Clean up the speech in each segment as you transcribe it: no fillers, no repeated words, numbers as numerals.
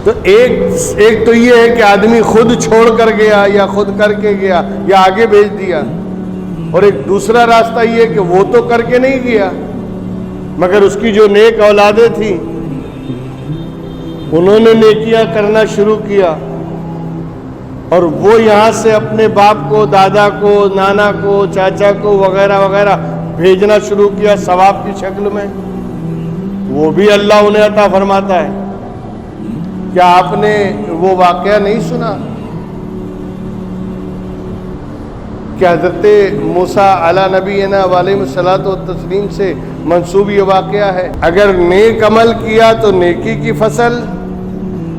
تو ایک تو یہ ہے کہ آدمی خود چھوڑ کر گیا یا خود کر کے گیا یا آگے بھیج دیا، اور ایک دوسرا راستہ یہ ہے کہ وہ تو کر کے نہیں گیا مگر اس کی جو نیک اولادیں تھیں انہوں نے نیکیاں کرنا شروع کیا، اور وہ یہاں سے اپنے باپ کو، دادا کو، نانا کو، چاچا کو وغیرہ وغیرہ بھیجنا شروع کیا ثواب کی شکل میں، وہ بھی اللہ انہیں عطا فرماتا ہے۔ کیا آپ نے وہ واقعہ نہیں سنا کہ حضرت موسیٰ علی نبینا علیہ الصلوۃ والتسلیم سے منسوب یہ واقعہ ہے، اگر نیک عمل کیا تو نیکی کی فصل،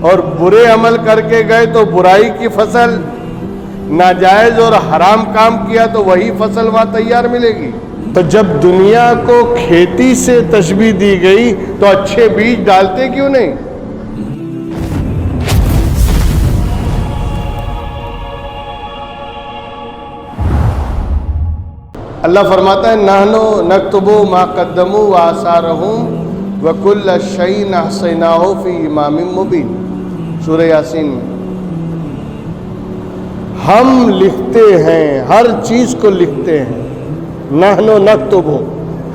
اور برے عمل کر کے گئے تو برائی کی فصل، ناجائز اور حرام کام کیا تو وہی فصل وہاں تیار ملے گی۔ تو جب دنیا کو کھیتی سے تشبیہ دی گئی تو اچھے بیج ڈالتے کیوں نہیں؟ اللہ فرماتا ہے نحنو نکتب ما قدموا وآثارهم وکل شیء احصیناہ فی امام مبین، سورہ یاسین میں ہم لکھتے ہیں، ہر چیز کو لکھتے ہیں، نحنو نکتب،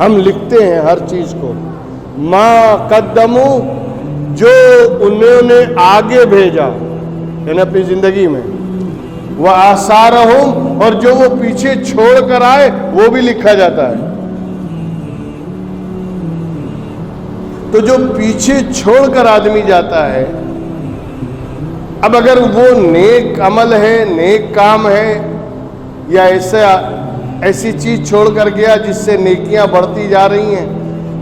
ہم لکھتے ہیں ہر چیز کو، ما قدموا، جو انہوں نے آگے بھیجا یعنی اپنی زندگی میں، وآثارہم، اور جو وہ پیچھے چھوڑ کر آئے وہ بھی لکھا جاتا ہے۔ تو جو پیچھے چھوڑ کر آدمی جاتا ہے، اب اگر وہ نیک عمل ہے، نیک کام ہے، یا ایسی چیز چھوڑ کر گیا جس سے نیکیاں بڑھتی جا رہی ہیں،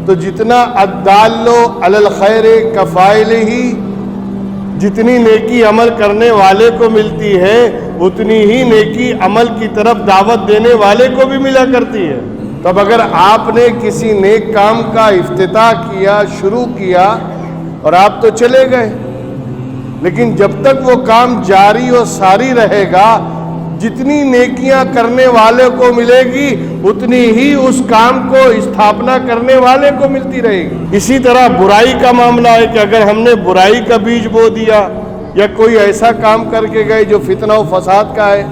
تو جتنا الدال علی الخیر کفاعلہ، جتنی نیکی عمل کرنے والے کو ملتی ہے اتنی ہی نیکی عمل کی طرف دعوت دینے والے کو بھی ملا کرتی ہے۔ تب اگر آپ نے کسی نیک کام کا افتتاح کیا، شروع کیا، اور آپ تو چلے گئے، لیکن جب تک وہ کام جاری و ساری رہے گا، جتنی نیکیاں کرنے والے کو ملے گی اتنی ہی اس کام کو استھاپنا کرنے والے کو ملتی رہے گی۔ اسی طرح برائی کا معاملہ ہے کہ اگر ہم نے برائی کا بیج بو دیا یا کوئی ایسا کام کر کے گئے جو فتنہ و فساد کا ہے،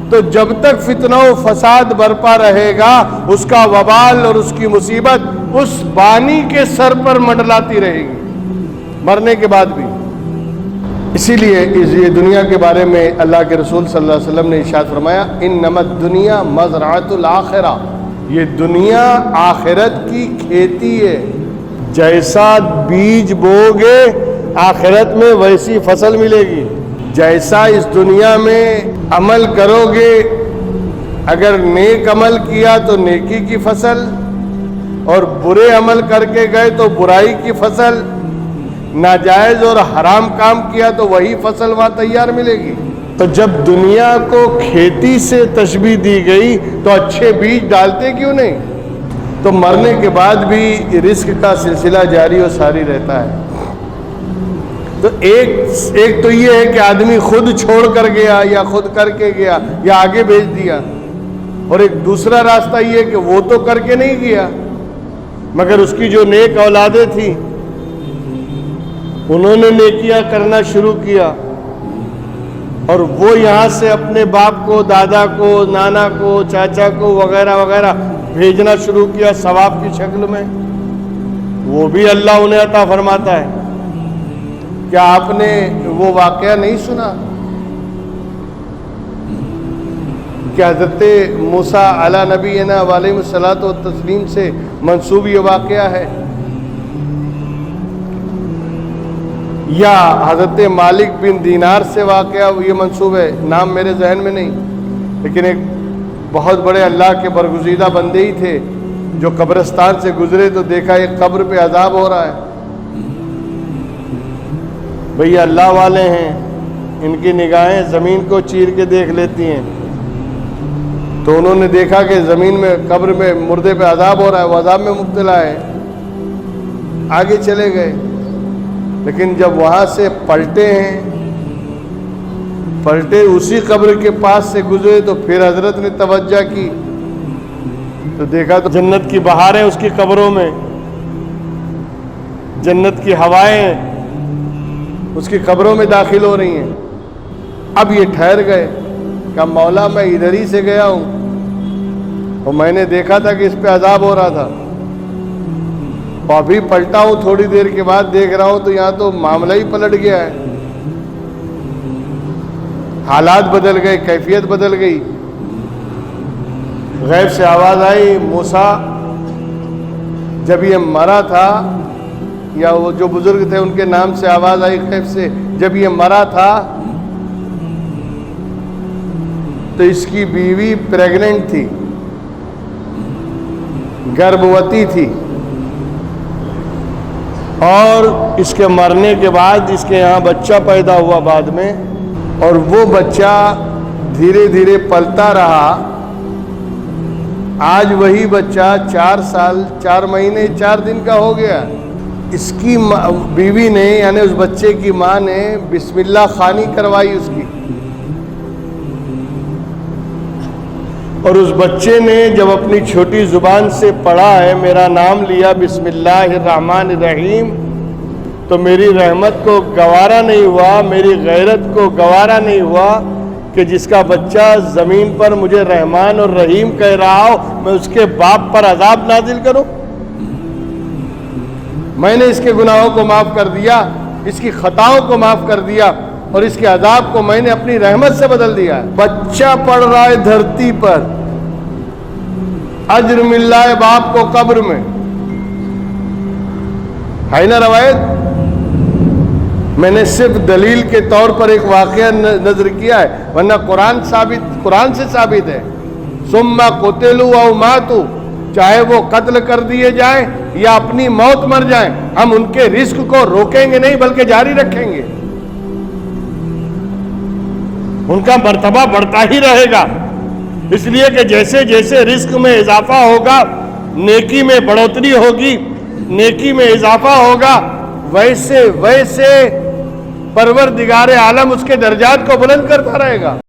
تو جب تک فتنہ و فساد برپا رہے گا اس کا وبال اور اس کی مصیبت اس بانی کے سر پر منڈلاتی رہے گی مرنے کے بعد بھی۔ اسی لیے یہ دنیا کے بارے میں اللہ کے رسول صلی اللہ علیہ وسلم نے ارشاد فرمایا انما الدنیا مزرعۃ الآخرہ، یہ دنیا آخرت کی کھیتی ہے، جیسا بیج بوگے آخرت میں ویسی فصل ملے گی، جیسا اس دنیا میں عمل کرو گے، اگر نیک عمل کیا تو نیکی کی فصل، اور برے عمل کر کے گئے تو برائی کی فصل، ناجائز اور حرام کام کیا تو وہی فصل وہاں تیار ملے گی۔ تو جب دنیا کو کھیتی سے تشبیہ دی گئی تو اچھے بیج ڈالتے کیوں نہیں؟ تو مرنے کے بعد بھی رزق کا سلسلہ جاری و ساری رہتا ہے۔ تو ایک تو یہ ہے کہ آدمی خود چھوڑ کر گیا یا خود کر کے گیا یا آگے بھیج دیا، اور ایک دوسرا راستہ یہ ہے کہ وہ تو کر کے نہیں گیا مگر اس کی جو نیک اولادیں تھیں انہوں نے نیکیاں کرنا شروع کیا، اور وہ یہاں سے اپنے باپ کو، دادا کو، نانا کو، چاچا کو وغیرہ وغیرہ بھیجنا شروع کیا ثواب کی شکل میں، وہ بھی اللہ انہیں عطا فرماتا ہے۔ کیا آپ نے وہ واقعہ نہیں سنا کہ حضرت موسیٰ علی نبینا علیہ الصلوۃ والتسلیم سے منسوب یہ واقعہ ہے، یا حضرت مالک بن دینار سے واقعہ یہ منسوب ہے، نام میرے ذہن میں نہیں، لیکن ایک بہت بڑے اللہ کے برگزیدہ بندے ہی تھے جو قبرستان سے گزرے تو دیکھا ایک قبر پہ عذاب ہو رہا ہے۔ بھئی اللہ والے ہیں، ان کی نگاہیں زمین کو چیر کے دیکھ لیتی ہیں، تو انہوں نے دیکھا کہ زمین میں قبر میں مردے پہ عذاب ہو رہا ہے، وہ عذاب میں مبتلا ہے، آگے چلے گئے، لیکن جب وہاں سے پلٹے اسی قبر کے پاس سے گزرے تو پھر حضرت نے توجہ کی تو دیکھا تو جنت کی بہاریں اس کی قبروں میں، جنت کی ہوائیں اس کی قبروں میں داخل ہو رہی ہیں. اب یہ ٹھہر گئے. کہا مولا میں ادھر ہی سے گیا ہوں اور میں نے دیکھا تھا کہ اس پہ عذاب ہو رہا تھا، اور ابھی پلٹا ہوں تھوڑی دیر کے بعد دیکھ رہا ہوں تو یہاں تو معاملہ ہی پلٹ گیا ہے. حالات بدل گئے، کیفیت بدل گئی. غیب سے آواز آئی، موسیٰ جب یہ مرا تھا، یا وہ جو بزرگ تھے ان کے نام سے آواز آئی غیب سے، جب یہ مرا تھا تو اس کی بیوی پریگننٹ تھی، گربھوتی تھی، اور اس کے مرنے کے بعد اس کے یہاں بچہ پیدا ہوا بعد میں، اور وہ بچہ دھیرے دھیرے پلتا رہا. آج وہی بچہ 4 سال 4 مہینے 4 دن کا ہو گیا. اس کی بیوی نے، یعنی اس بچے کی ماں نے بسم اللہ خوانی کروائی اس کی، اور اس بچے نے جب اپنی چھوٹی زبان سے پڑھا ہے میرا نام لیا بسم اللہ الرحمن الرحیم، تو میری رحمت کو گوارا نہیں ہوا، میری غیرت کو گوارا نہیں ہوا کہ جس کا بچہ زمین پر مجھے رحمان اور رحیم کہہ رہا ہو، میں اس کے باپ پر عذاب نازل کروں. میں نے اس کے گناہوں کو معاف کر دیا، اس کی خطاؤں کو معاف کر دیا، اور اس کے عذاب کو میں نے اپنی رحمت سے بدل دیا. بچہ پڑھ رہا ہے دھرتی پر، اجر مل رہا ہے باپ کو قبر میں. ہے نا روایت؟ میں نے صرف دلیل کے طور پر ایک واقعہ نظر کیا ہے، ورنہ قرآن سے ثابت ہے. ثم قتلوا او ماتوا، چاہے وہ قتل کر دیے جائیں یا اپنی موت مر جائیں، ہم ان کے رزق کو روکیں گے نہیں بلکہ جاری رکھیں گے. ان کا مرتبہ بڑھتا ہی رہے گا، اس لیے کہ جیسے جیسے رزق میں اضافہ ہوگا نیکی میں بڑھوتری ہوگی، نیکی میں اضافہ ہوگا، ویسے ویسے پروردگار عالم اس کے درجات کو بلند کرتا رہے گا.